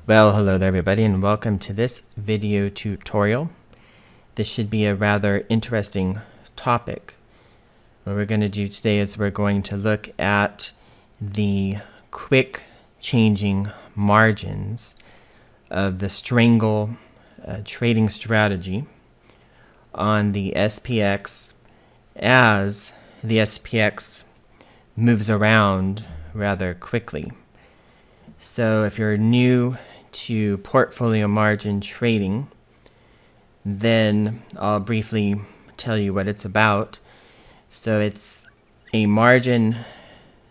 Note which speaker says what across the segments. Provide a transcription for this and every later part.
Speaker 1: Well, hello there everybody, and welcome to this video tutorial. This should be a rather interesting topic. What we're going to do today is we're going to look at the quick changing margins of the strangle trading strategy on the SPX as the SPX moves around rather quickly. So if you're new to portfolio margin trading, then I'll briefly tell you what it's about. So it's a margin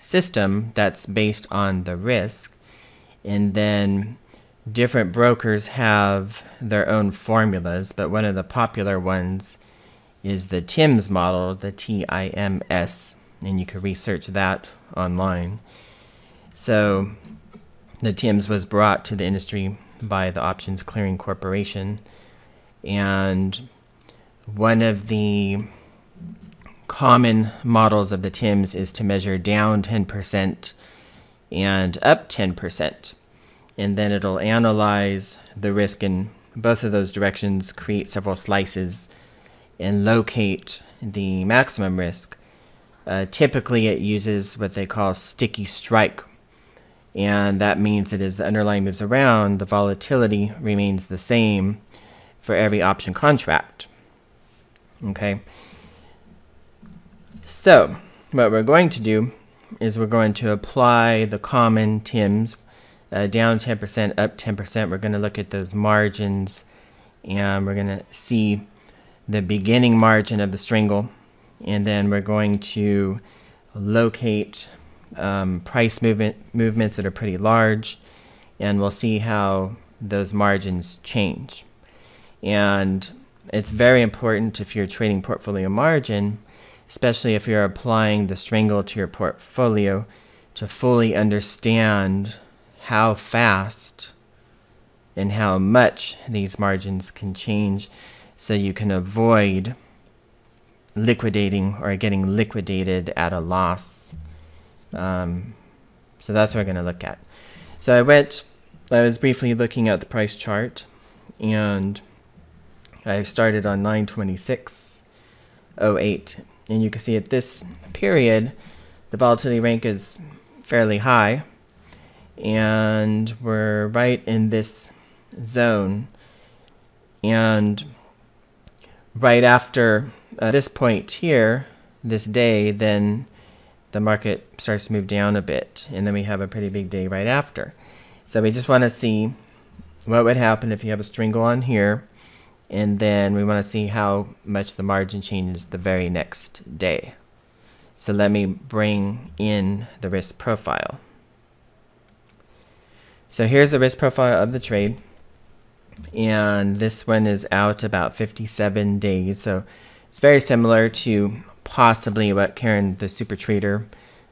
Speaker 1: system that's based on the risk, and then different brokers have their own formulas, but one of the popular ones is the TIMS model, the TIMS, and you can research that online. So the TIMS was brought to the industry by the Options Clearing Corporation, and one of the common models of the TIMS is to measure down 10% and up 10, and then it'll analyze the risk in both of those directions, create several slices, and locate the maximum risk. Typically it uses what they call sticky strike, and that means that as the underlying moves around, the volatility remains the same for every option contract. Okay. So what we're going to do is we're going to apply the common TIMS, down 10%, up 10%. We're going to look at those margins, and we're going to see the beginning margin of the strangle, and then we're going to locate price movements that are pretty large, and we'll see how those margins change. And it's very important if you're trading portfolio margin, especially if you're applying the strangle to your portfolio, to fully understand how fast and how much these margins can change, so you can avoid liquidating or getting liquidated at a loss. So that's what we're going to look at. So I was briefly looking at the price chart, and I started on 926.08, and you can see at this period the volatility rank is fairly high, and we're right in this zone, and right after this point here, this day, then the market starts to move down a bit, and then we have a pretty big day right after. So we just want to see what would happen if you have a strangle on here, and then we want to see how much the margin changes the very next day. So let me bring in the risk profile. So here's the risk profile of the trade, and this one is out about 57 days. So it's very similar to possibly what Karen the Supertrader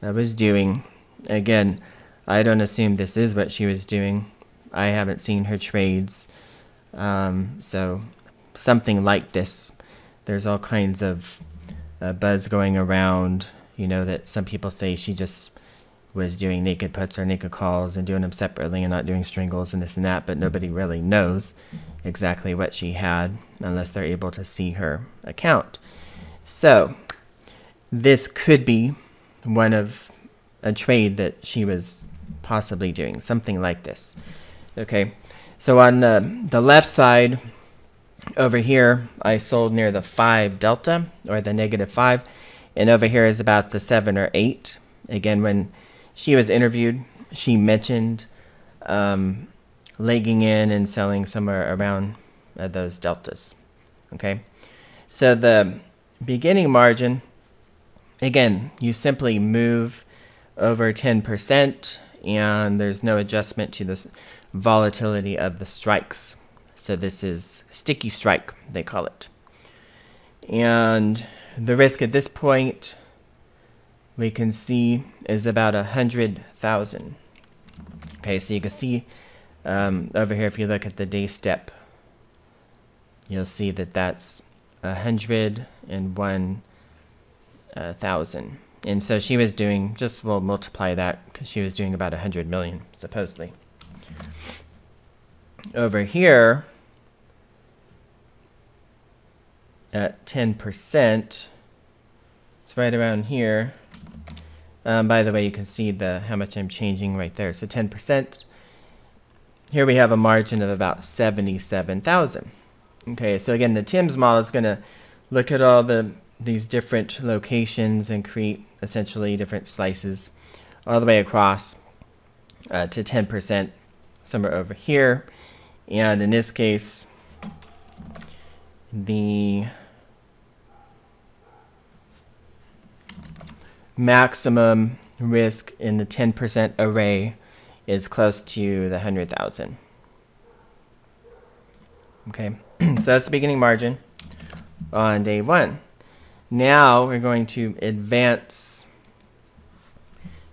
Speaker 1: was doing. Again, I don't assume this is what she was doing. I haven't seen her trades. So something like this. There's all kinds of buzz going around, that some people say she just was doing naked puts or naked calls and doing them separately and not doing strangles and this and that, but nobody really knows exactly what she had unless they're able to see her account. So this could be one of a trade that she was possibly doing, something like this. Okay, so on the left side over here, I sold near the 5 delta, or the -5, and over here is about the 7 or 8. Again, when she was interviewed, she mentioned legging in and selling somewhere around those deltas. Okay, so the beginning margin, again, you simply move over 10%, and there's no adjustment to the volatility of the strikes. So this is sticky strike, they call it. And the risk at this point, we can see, is about 100,000. Okay, so you can see over here, if you look at the day step, you'll see that that's 101,000. And so she was doing, we'll multiply that, because she was doing about 100 million, supposedly. over here at 10%, it's right around here. By the way, you can see how much I'm changing right there. So 10%. Here we have a margin of about 77,000. Okay, so again, the TIMS model is going to look at all these different locations and create essentially different slices all the way across to 10% somewhere over here. And in this case, the maximum risk in the 10% array is close to the 100,000. Okay, so that's the beginning margin on day 1. Now we're going to advance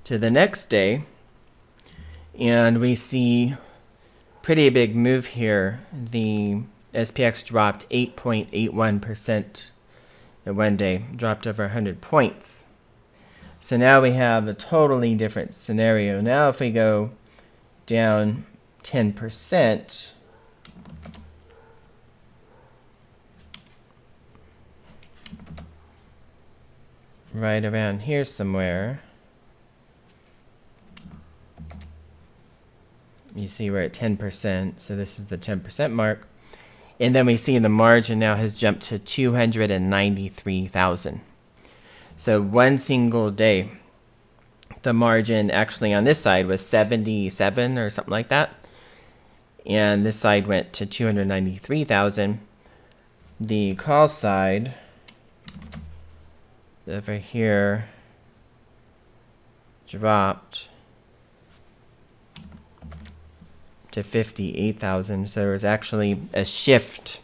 Speaker 1: to the next day, and we see pretty big move here. The SPX dropped 8.81% in one day, dropped over 100 points. So now we have a totally different scenario. Now if we go down 10%, right around here somewhere, you see we're at 10%, so this is the 10% mark. And then we see the margin now has jumped to 293,000. So one single day, the margin actually on this side was 77 or something like that. And this side went to 293,000. The call side over here dropped to 58,000. So there was actually a shift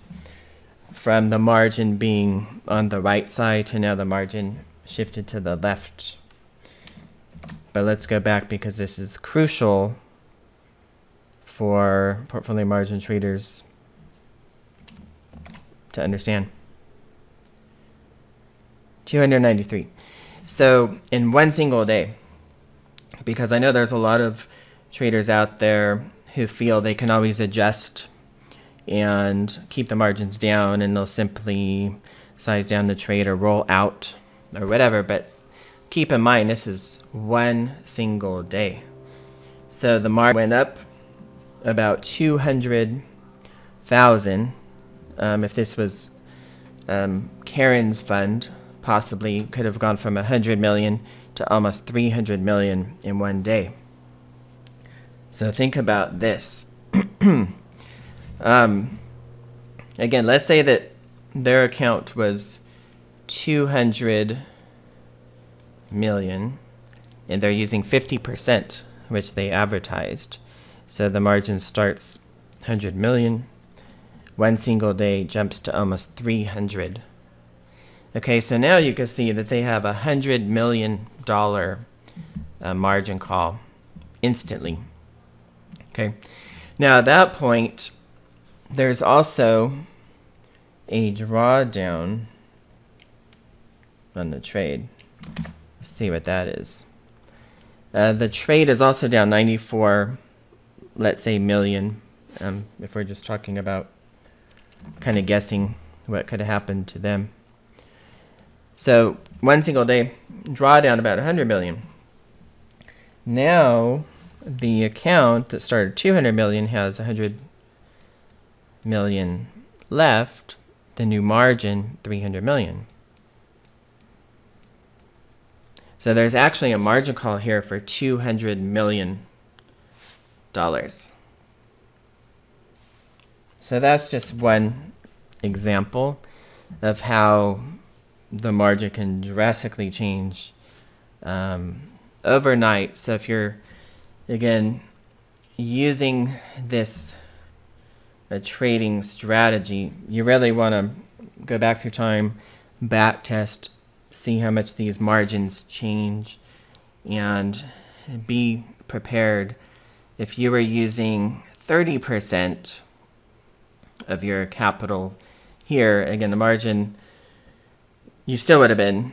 Speaker 1: from the margin being on the right side to now the margin shifted to the left. But let's go back because this is crucial for portfolio margin traders to understand. 293. So in one single day, because I know there's a lot of traders out there who feel they can always adjust and keep the margins down, and they'll simply size down the trade or roll out or whatever. But keep in mind, this is one single day. So the margin went up about 200,000. If this was Karen's fund, possibly could have gone from 100 million to almost 300 million in one day. So think about this. Again, let's say that their account was 200 million and they're using 50%, which they advertised. So the margin starts 100 million. One single day jumps to almost 300. Okay, so now you can see that they have $100 million margin call instantly. Okay, now at that point, there's also a drawdown on the trade. Let's see what that is. The trade is also down 94, let's say, million, if we're just talking about kind of guessing what could have happened to them. So one single day, drawdown about 100 million. Now the account that started 200 million has 100 million left. The new margin, 300 million. So there's actually a margin call here for $200 million. So that's just one example of how the margin can drastically change overnight. So if you're, again, using this trading strategy, you really want to go back through time, back test, see how much these margins change, and be prepared. If you were using 30% of your capital here, again, the margin, you still would have been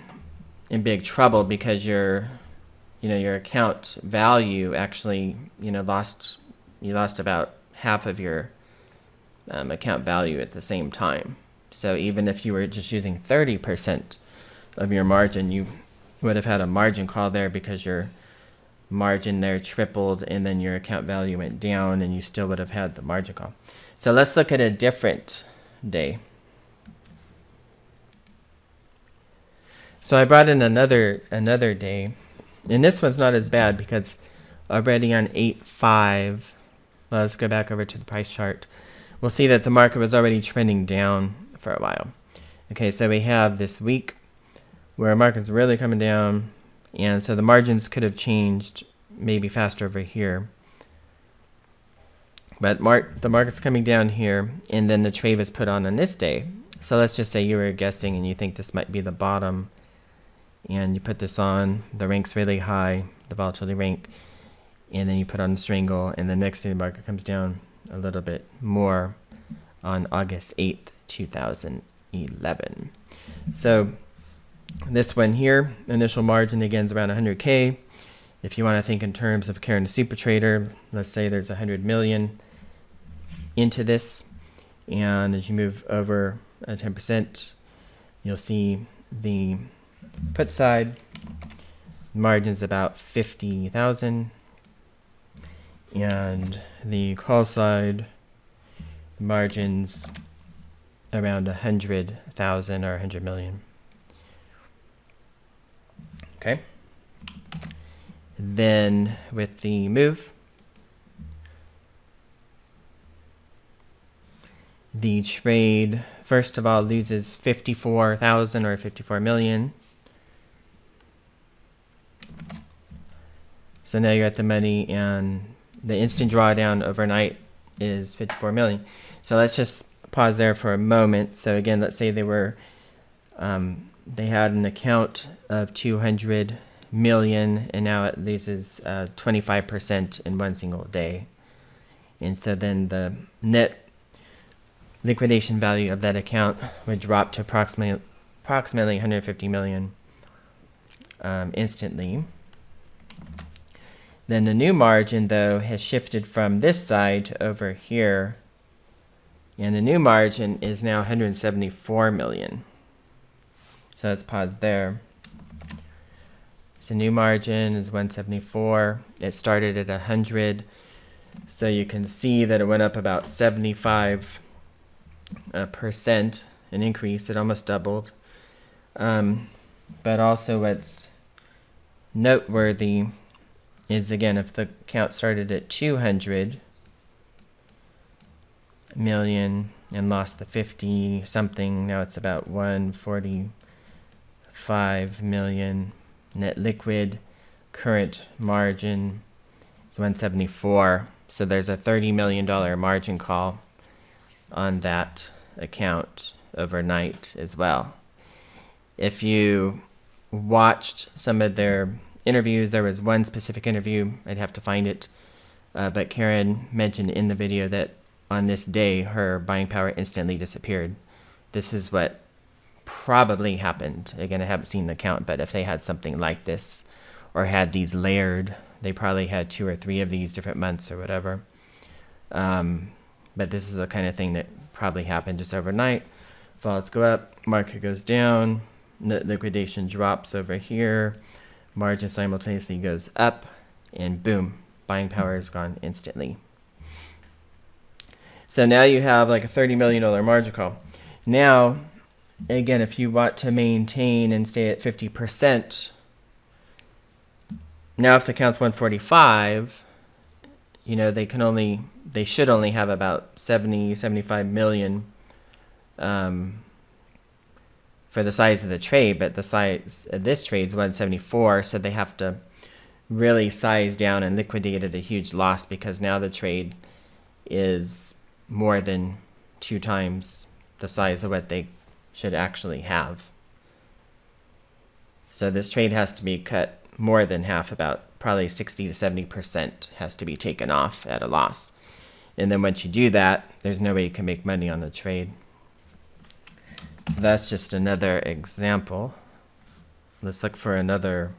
Speaker 1: in big trouble because your account value actually, you lost about half of your account value at the same time. So even if you were just using 30% of your margin, you would have had a margin call there because your margin there tripled and then your account value went down and you still would have had the margin call. So let's look at a different day. So I brought in another day, and this one's not as bad because already on 8/5, well, let's go back over to the price chart. We'll see that the market was already trending down for a while. Okay, so we have this week where market's really coming down, and so the margins could have changed maybe faster over here. But the market's coming down here, and then the trade was put on this day. So let's just say you were guessing and you think this might be the bottom, and you put this on, the rank's really high, the volatility rank, and then you put on the strangle, and the next day the market comes down a little bit more on August 8th, 2011. So this one here, initial margin again is around 100K. If you want to think in terms of Karen the Supertrader, let's say there's 100 million into this, and as you move over 10%, you'll see the put side margin's about 50,000, and the call side margins around 100,000 or 100 million. Okay. Then with the move, the trade first of all loses 54,000 or 54 million. So now you're at the money, and the instant drawdown overnight is 54 million. So let's just pause there for a moment. So again, let's say they were they had an account of 200 million, and now it loses 25% in one single day. And so then the net liquidation value of that account would drop to approximately 150 million instantly. Then the new margin, though, has shifted from this side to over here, and the new margin is now 174 million. So let's pause there. So new margin is 174. It started at 100, so you can see that it went up about 75%, an increase. It almost doubled. But also what's noteworthy is, again, if the account started at 200 million and lost the 50 something, now it's about 145 million net liquid. Current margin is 174, so there's a $30 million margin call on that account overnight as well. If you watched some of their interviews, there was one specific interview, I'd have to find it, but Karen mentioned in the video that on this day her buying power instantly disappeared. This is what probably happened. Again, I haven't seen the count, but if they had something like this or had these layered, they probably had 2 or 3 of these different months or whatever. But this is the kind of thing that probably happened just overnight. Vols go up, market goes down, net liquidation drops over here, margin simultaneously goes up, and boom, buying power is gone instantly. So now you have like a $30 million margin call. Now, again, if you want to maintain and stay at 50%, now if the count's 145, you know, they should only have about 75 million for the size of the trade, but the size of this trade is 174, so they have to really size down and liquidate at a huge loss, because now the trade is more than 2 times the size of what they should actually have. So this trade has to be cut more than half, about probably 60 to 70% has to be taken off at a loss. And then once you do that, there's no way you can make money on the trade. So that's just another example. Let's look for another.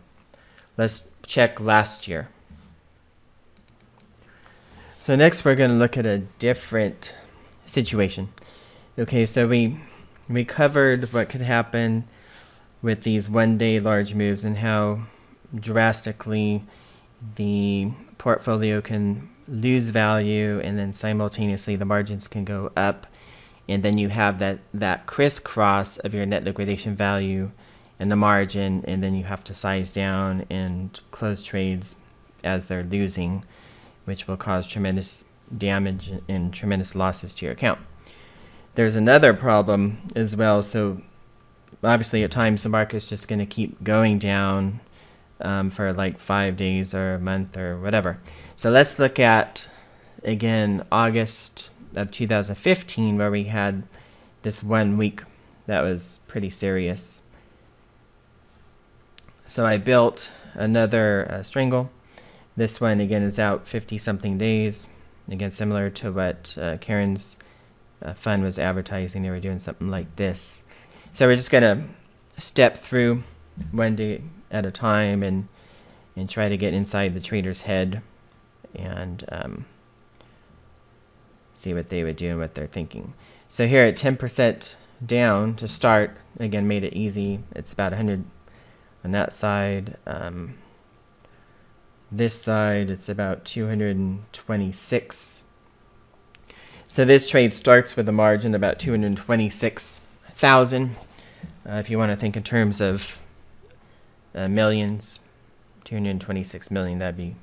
Speaker 1: Let's check last year. So next we're going to look at a different situation. Okay, so we covered what could happen with these one-day large moves and how drastically the portfolio can lose value, and then simultaneously the margins can go up, and then you have that crisscross of your net liquidation value and the margin, and then you have to size down and close trades as they're losing, which will cause tremendous damage and tremendous losses to your account. There's another problem as well. So obviously at times the market's just going to keep going down for like 5 days or a month or whatever. So let's look at, again, August of 2015, where we had this 1 week that was pretty serious. So I built another strangle. This one, again, is out 50-something days. Again, similar to what Karen's fund was advertising. They were doing something like this. So we're just going to step through 1 day at a time and try to get inside the trader's head and see what they would do and what they're thinking. So here at 10% down to start, again, made it easy. It's about 100 on that side. This side, it's about 226. So this trade starts with a margin about 226,000. If you want to think in terms of millions, 226 million, that'd be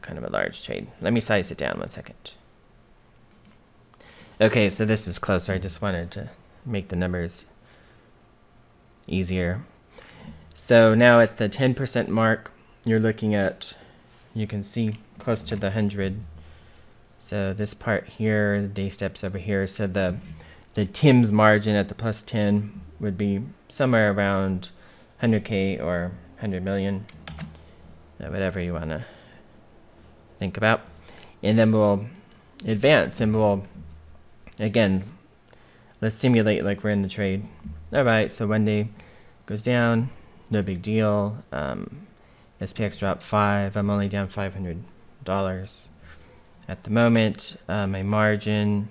Speaker 1: kind of a large trade. Let me size it down 1 second. Okay, so this is closer. I just wanted to make the numbers easier. So now at the 10% mark, you're looking at, you can see close to the 100. So this part here, the day steps over here. So the TIMS margin at the plus 10 would be somewhere around 100K or 100 million, whatever you want to think about. And then we'll advance and we'll, again, let's simulate like we're in the trade. All right, so 1 day goes down, no big deal. SPX dropped 5. I'm only down $500 at the moment. My margin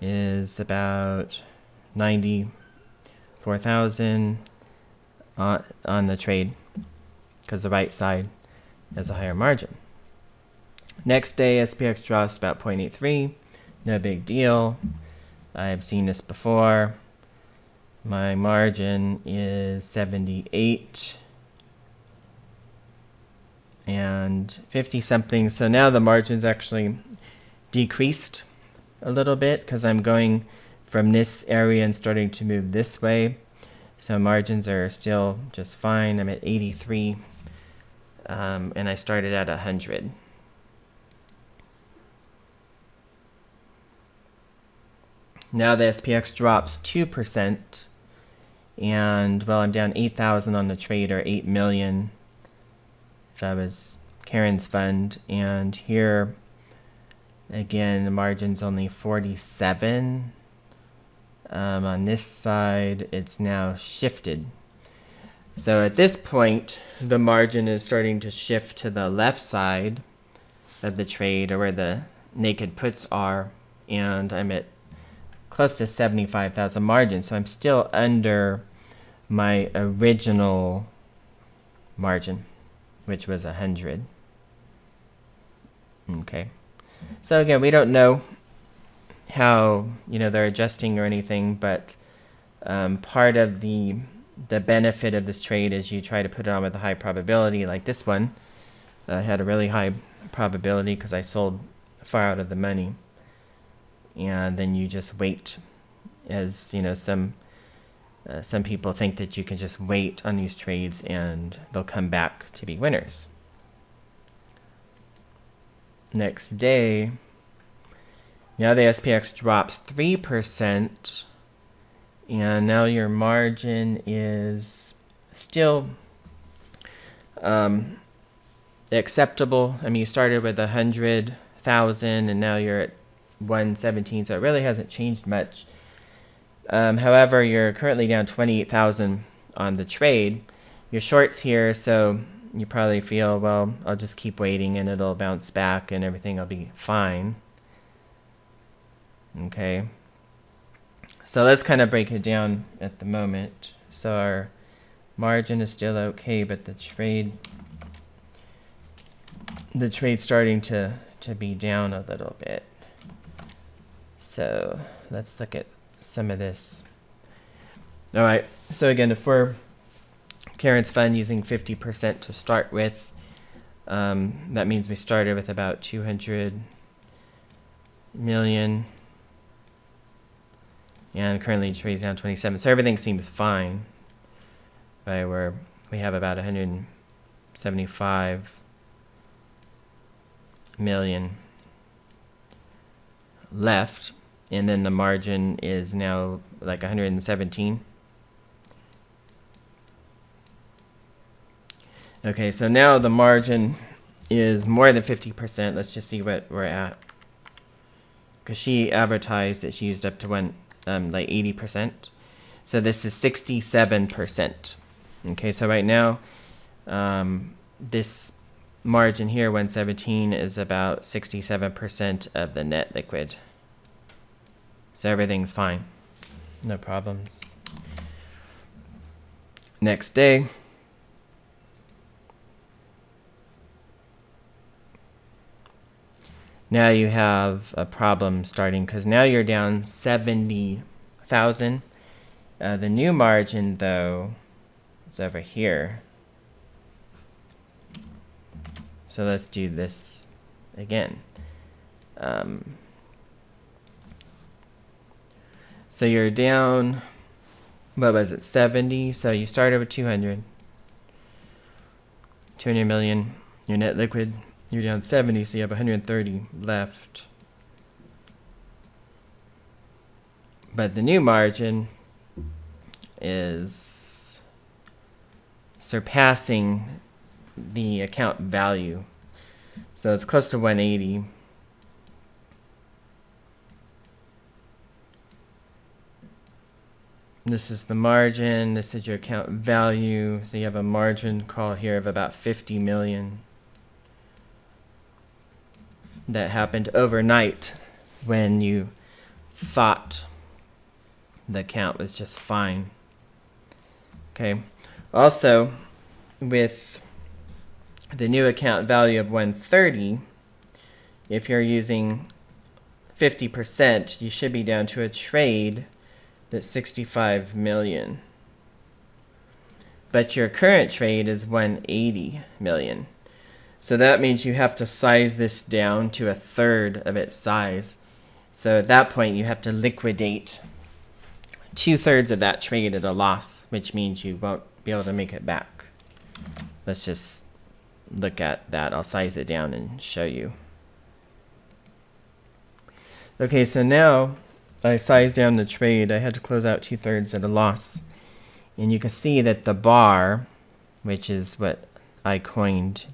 Speaker 1: is about 94,000 on the trade because the right side has a higher margin. Next day, SPX drops about 0.83. No big deal. I've seen this before. My margin is 78 and 50 something. So now the margin's actually decreased a little bit because I'm going from this area and starting to move this way. So margins are still just fine. I'm at 83 and I started at 100. Now the SPX drops 2%, and well, I'm down 8,000 on the trade, or 8 million if I was Karen's fund. And here, again, the margin's only 47. On this side, it's now shifted. So at this point, the margin is starting to shift to the left side of the trade, or where the naked puts are, and I'm at close to 75,000 margin. So I'm still under my original margin, which was 100. Okay. So again, we don't know how, they're adjusting or anything, but part of the benefit of this trade is you try to put it on with a high probability, like this one. I had a really high probability because I sold far out of the money. And then you just wait, as some people think that you can just wait on these trades and they'll come back to be winners. Next day, now the SPX drops 3%, and now your margin is still acceptable. I mean, you started with 100,000 and now you're at 117, so it really hasn't changed much. However, you're currently down 28,000 on the trade. You're shorts here, so you probably feel, well, I'll just keep waiting and it'll bounce back and everything will be fine. Okay, so let's kind of break it down at the moment. So our margin is still okay, but the trade's starting to be down a little bit. So let's look at some of this. All right, so again, if we're Karen's fund using 50% to start with, that means we started with about 200 million, and currently trade's down 27. So everything seems fine, right? We have about 175 million left, and then the margin is now like 117. Okay, so now the margin is more than 50%. Let's just see what we're at, because she advertised that she used up to like 80%. So this is 67%. Okay, so right now, this margin here, 117, is about 67% of the net liquid. So everything's fine, no problems. Next day, now you have a problem starting, because now you're down 70,000. The new margin, though, is over here. So let's do this again. So you're down, what was it, 70? So you started with 200 million. Your net liquid, you're down 70, so you have 130 left. But the new margin is surpassing the account value. So it's close to 180. This is the margin, this is your account value. So you have a margin call here of about 50 million. That happened overnight when you thought the account was just fine. Okay. Also, with the new account value of 130, if you're using 50%, you should be down to a trade that's 65 million. But your current trade is 180 million. So that means you have to size this down to a third of its size. So at that point, you have to liquidate 2/3 of that trade at a loss, which means you won't be able to make it back. Let's just look at that. I'll size it down and show you. Okay, so now I sized down the trade. I had to close out 2/3 at a loss. And you can see that the bar, which is what I coined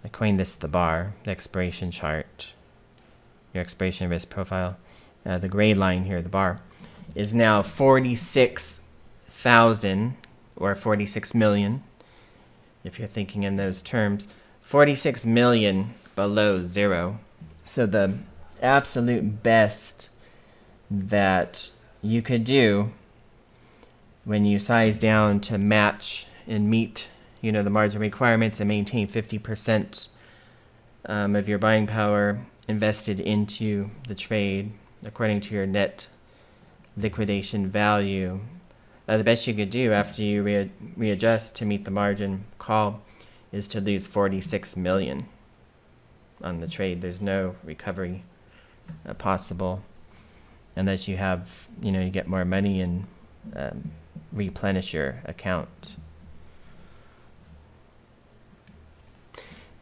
Speaker 1: this the bar, the expiration chart, your expiration risk profile, the gray line here, the bar, is now 46,000 or 46 million, if you're thinking in those terms, 46 million below zero. So the absolute best that you could do when you size down to match and meet the margin requirements and maintain 50% of your buying power invested into the trade according to your net liquidation value. The best you could do after you readjust to meet the margin call is to lose 46 million on the trade. There's no recovery possible unless you have, you get more money and replenish your account.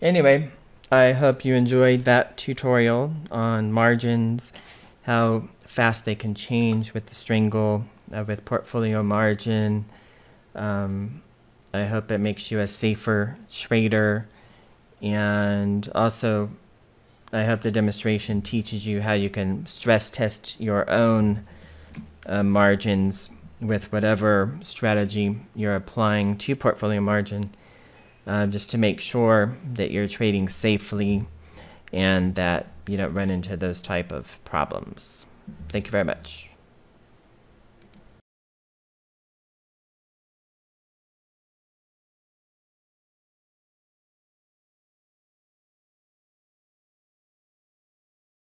Speaker 1: Anyway, I hope you enjoyed that tutorial on margins, how fast they can change with the strangle, with portfolio margin. I hope it makes you a safer trader. And also, I hope the demonstration teaches you how you can stress test your own margins with whatever strategy you're applying to portfolio margin, just to make sure that you're trading safely and that you don't run into those type of problems. Thank you very much.